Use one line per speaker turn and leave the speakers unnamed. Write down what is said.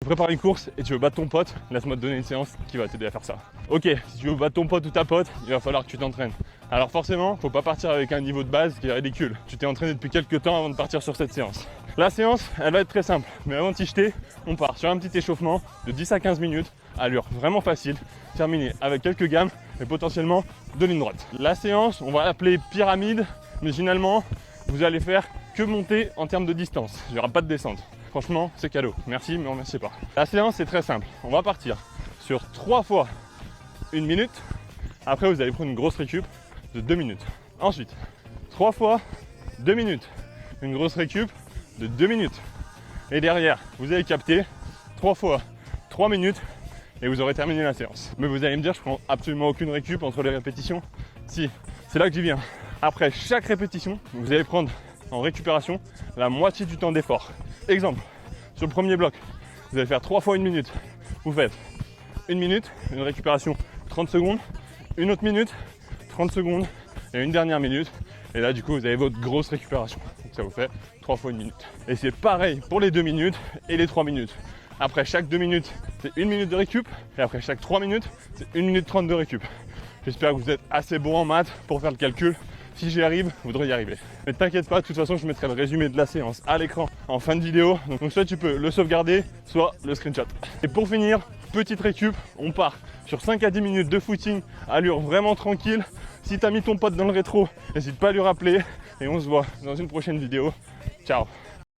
Tu prépares une course et tu veux battre ton pote, laisse-moi te donner une séance qui va t'aider à faire ça. Ok, si tu veux battre ton pote ou ta pote, il va falloir que tu t'entraînes. Alors forcément, faut pas partir avec un niveau de base qui est ridicule. Tu t'es entraîné depuis quelques temps avant de partir sur cette séance. La séance, elle va être très simple, mais avant de t'y jeter, on part sur un petit échauffement de 10 à 15 minutes, allure vraiment facile, terminé avec quelques gammes et potentiellement de ligne droite. La séance, on va l'appeler pyramide, mais finalement, vous allez faire que monter en termes de distance. Il n'y aura pas de descente. Franchement, c'est cadeau. Merci, mais on ne remercie pas. La séance, c'est très simple. On va partir sur 3 fois 1 minute. Après, vous allez prendre une grosse récup de 2 minutes. Ensuite, 3 fois 2 minutes. Une grosse récup de 2 minutes. Et derrière, vous allez capter 3 fois 3 minutes et vous aurez terminé la séance. Mais vous allez me dire, je prends absolument aucune récup entre les répétitions. Si, c'est là que j'y viens. Après chaque répétition, vous allez prendre en récupération la moitié du temps d'effort. Exemple, sur le premier bloc, vous allez faire 3 fois 1 minute. Vous faites 1 minute, une récupération 30 secondes, une autre minute, 30 secondes et une dernière minute. Et là, du coup, vous avez votre grosse récupération. Donc ça vous fait 3 fois 1 minute. Et c'est pareil pour les 2 minutes et les 3 minutes. Après chaque 2 minutes, c'est 1 minute de récup. Et après chaque 3 minutes, c'est 1 minute 30 de récup. J'espère que vous êtes assez bon en maths pour faire le calcul. Si j'y arrive, vous devrez y arriver. Mais t'inquiète pas, de toute façon, je mettrai le résumé de la séance à l'écran en fin de vidéo. Donc soit tu peux le sauvegarder, soit le screenshot. Et pour finir, petite récup, on part sur 5 à 10 minutes de footing, allure vraiment tranquille. Si t'as mis ton pote dans le rétro, n'hésite pas à lui rappeler. Et on se voit dans une prochaine vidéo. Ciao!